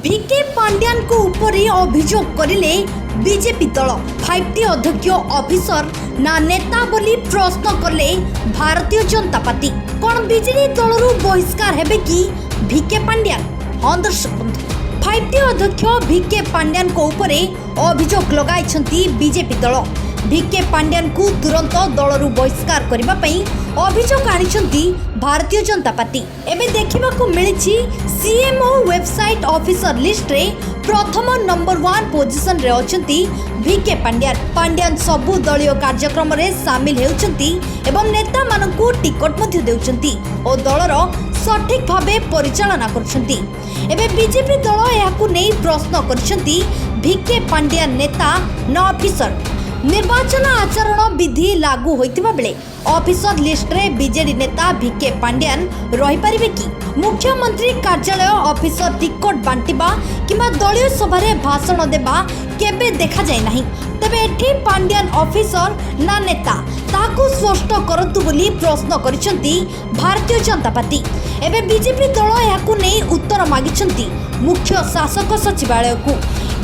V K ପାଣ୍ଡିଆନଙ୍କୁ ଉପରେ ଅଭିଯୋଗ କରିଲେ ବିଜେପି ଦଳ। 5ଟି ଅଧ୍ୟକ୍ଷ ଅଫିସର ନା ନେତା ବୋଲି ପ୍ରଶ୍ନ କଲେ ଭାରତୀୟ ଜନତା ପାର୍ଟି। କ'ଣ ବିଜେଡି ଦଳରୁ ବହିଷ୍କାର ହେବେ କି ଭିକେ ପାଣ୍ଡିଆନ? ହଁ ଦର୍ଶକ ବନ୍ଧୁ, 5ଟି ଅଧ୍ୟକ୍ଷ ଭିକେ ପାଣ୍ଡିଆନଙ୍କ ଉପରେ ଅଭିଯୋଗ ଲଗାଇଛନ୍ତି ବିଜେପି ଦଳ। ଭିକେ ପାଣ୍ଡିଆନଙ୍କୁ ତୁରନ୍ତ ଦଳରୁ ବହିଷ୍କାର କରିବା ପାଇଁ ଅଭିଯୋଗ ଆଣିଛନ୍ତି ଭାରତୀୟ ଜନତା ପାର୍ଟି। ଏବେ ଦେଖିବାକୁ ମିଳିଛି ସିଏମଓ ୱେବସାଇଟ୍ ଅଫିସର ଲିଷ୍ଟରେ ପ୍ରଥମ ନମ୍ବର 1 ପୋଜିସନରେ ଅଛନ୍ତି ଭିକେ ପାଣ୍ଡିଆନ। ପାଣ୍ଡିଆନ ସବୁ ଦଳୀୟ କାର୍ଯ୍ୟକ୍ରମରେ ସାମିଲ ହେଉଛନ୍ତି ଏବଂ ନେତାମାନଙ୍କୁ ଟିକଟ ମଧ୍ୟ ଦେଉଛନ୍ତି ଓ ଦଳର ସଠିକ ଭାବେ ପରିଚାଳନା କରୁଛନ୍ତି। ଏବେ ବିଜେପି ଦଳ ଏହାକୁ ନେଇ ପ୍ରଶ୍ନ କରିଛନ୍ତି ଭିକେ ପାଣ୍ଡିଆନ ନେତା ନା ଅଫିସର। ନିର୍ବାଚନ ଆଚରଣ ବିଧି ଲାଗୁ ହୋଇଥିବା ବେଲେ ଅଫିସର ଲିଷ୍ଟରେ ବିଜେଡି ନେତା ଭିକେ ପାଣ୍ଡିଆନ ରହିପାରିବେ କି? ମୁଖ୍ୟମନ୍ତ୍ରୀ କାର୍ଯ୍ୟାଳୟ ଅଫିସର ଟିକଟ ବାଣ୍ଟିବା କିମ୍ବା ଦଳୀୟ ସଭାରେ ଭାଷଣ ଦେବା କେବେ ଦେଖାଯାଏ ନାହିଁ। ତେବେ ଏଠି ପାଣ୍ଡିଆନ ଅଫିସର ନା ନେତା ତାହାକୁ ସ୍ପଷ୍ଟ କରନ୍ତୁ ବୋଲି ପ୍ରଶ୍ନ କରିଛନ୍ତି ଭାରତୀୟ ଜନତା ପାର୍ଟି। ଏବେ ବିଜେପି ଦଳ ଏହାକୁ ନେଇ ଉତ୍ତର ମାଗିଛନ୍ତି ମୁଖ୍ୟ ଶାସକ ସଚିବାଳୟକୁ।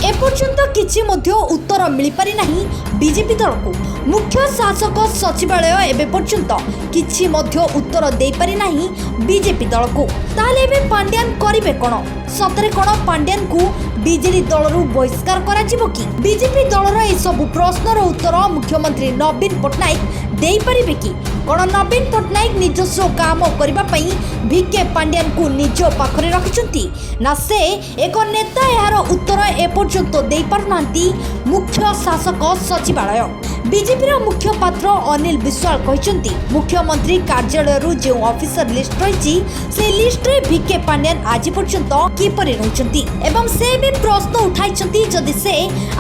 ଏପର୍ଯ୍ୟନ୍ତ କିଛି ମଧ୍ୟ ଉତ୍ତର ମିଳିପାରି ନାହିଁ ବିଜେପି ଦଳକୁ। ମୁଖ୍ୟ ଶାସକ ସଚିବାଳୟ ଏବେ ପର୍ଯ୍ୟନ୍ତ କିଛି ମଧ୍ୟ ଉତ୍ତର ଦେଇପାରି ନାହିଁ ବିଜେପି ଦଳକୁ। ତାହେଲେ ଏବେ ପାଣ୍ଡିଆନ କରିବେ କ'ଣ? ସତରେ କ'ଣ ପାଣ୍ଡିଆନକୁ ବିଜେଡି ଦଳରୁ ବହିଷ୍କାର କରାଯିବ କି? ବିଜେପି ଦଳର ଏସବୁ ପ୍ରଶ୍ନର ଉତ୍ତର ମୁଖ୍ୟମନ୍ତ୍ରୀ ନବୀନ ପଟ୍ଟନାୟକ ଦେଇପାରିବେ କି? କ'ଣ ନବୀନ ପଟ୍ଟନାୟକ ନିଜସ୍ୱ କାମ କରିବା ପାଇଁ ଭିକେ ପାଣ୍ଡିଆନକୁ ନିଜ ପାଖରେ ରଖିଛନ୍ତି ନା ସେ ଏକ ନେତା? ଏହାର ଉତ୍ତର ଏପର୍ଯ୍ୟନ୍ତ ଦେଇପାରୁନାହାନ୍ତି ମୁଖ୍ୟ ଶାସକ ସଚିବାଳୟ। ବିଜେପିର ମୁଖପାତ୍ର ଅନିଲ ବିଶ୍ୱାଳ କହିଛନ୍ତି ମୁଖ୍ୟମନ୍ତ୍ରୀ କାର୍ଯ୍ୟାଳୟରୁ ଯେଉଁ ଅଫିସର ଲିଷ୍ଟ ରହିଛି ସେ ଲିଷ୍ଟରେ ଭିକେ ପାଣ୍ଡିଆନ ଆଜି ପର୍ଯ୍ୟନ୍ତ କିପରି ରହୁଛନ୍ତି ଏବଂ ସେ ବି ପ୍ରଶ୍ନ ଉଠାଇଛନ୍ତି ଯଦି ସେ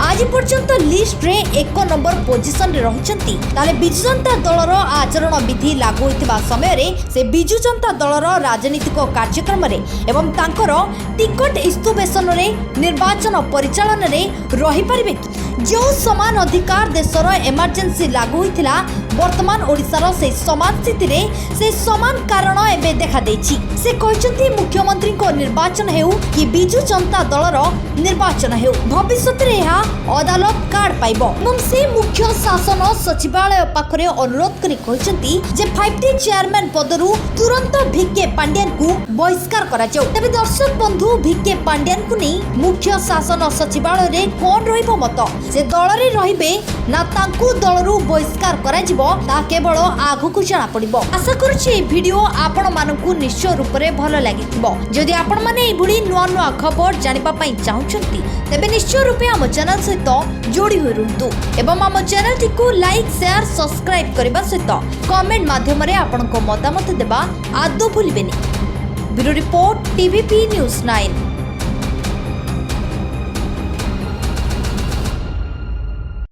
ଆଜି ପର୍ଯ୍ୟନ୍ତ ଲିଷ୍ଟରେ 1 ନମ୍ବର ପୋଜିସନରେ ରହିଛନ୍ତି ତାହେଲେ ବିଜୁ ଜନତା ଦଳର ଆଚରଣ ବିଧି ଲାଗୁ ହୋଇଥିବା ସମୟରେ ସେ ବିଜୁ ଜନତା ଦଳର ରାଜନୈତିକ କାର୍ଯ୍ୟକ୍ରମରେ ଏବଂ ତାଙ୍କର ଟିକଟ ଇସ୍ତୁବେସନରେ ନିର୍ବାଚନ ପରିଚାଳନାରେ ରହିପାରିବେ କି? ଯେଉଁ ସମାନ ଅଧିକାର ଦେଶର ଏମର୍ଜେନ୍ସି ଲାଗୁ ହୋଇଥିଲା ବର୍ତ୍ତମାନ ଓଡ଼ିଶାର ସେହି ସମାନ ସ୍ଥିତିରେ ସେ ସମାନ କାରଣ ଏବେ ଦେଖାଦେଇଛି। ସେ କହିଛନ୍ତି ମୁଖ୍ୟମନ୍ତ୍ରୀଙ୍କ ନିର୍ବାଚନ ହେଉ କି ବିଜୁ ଜନତା ଦଳର ନିର୍ବାଚନ ହେଉ ଭବିଷ୍ୟତରେ ଏହା ଅଦାଲତ କାର୍ଡ ପାଇବ ଏବଂ ସେ ମୁଖ୍ୟ ଶାସନ ସଚିବାଳୟ ପାଖରେ ଅନୁରୋଧ କରି କହିଛନ୍ତି ଯେ 5ଟି ଚେୟାରମ୍ୟାନ ପଦରୁ ତୁରନ୍ତ ଭିକେ ପାଣ୍ଡିଆନକୁ ବହିଷ୍କାର କରାଯାଉ। ତେବେ ଦର୍ଶକ ବନ୍ଧୁ, ଭିକେ ପାଣ୍ଡିଆନକୁ ନେଇ ମୁଖ୍ୟ ଶାସନ ସଚିବାଳୟରେ କ'ଣ ରହିବ ମତ? ସେ ଦଳରେ ରହିବେ ନା ତାଙ୍କୁ ଦଳରୁ ବହିଷ୍କାର କରାଯିବ ତାହା କେବଳ ଆଗକୁ ଜଣାପଡ଼ିବ। ଆଶା କରୁଛି ଏହି ଭିଡିଓ ଆପଣମାନଙ୍କୁ ନିଶ୍ଚୟ ରୂପରେ ଭଲ ଲାଗିଥିବ। ଯଦି ଆପଣମାନେ ଏଭଳି ନୂଆ ନୂଆ ଖବର ଜାଣିବା ପାଇଁ ଚାହୁଁଛନ୍ତି ତେବେ ନିଶ୍ଚୟ ରୂପେ ଆମ ଚ୍ୟାନେଲ ସହିତ ଯୋଡ଼ି ହୋଇ ରୁହନ୍ତୁ ଏବଂ ଆମ ଚ୍ୟାନେଲଟିକୁ ଲାଇକ୍, ସେୟାର, ସବସ୍କ୍ରାଇବ କରିବା ସହିତ କମେଣ୍ଟ ମାଧ୍ୟମରେ ଆପଣଙ୍କ ମତାମତ ଦେବା ଆଦୌ ଭୁଲିବେନି। Bureau report, TVP News 9।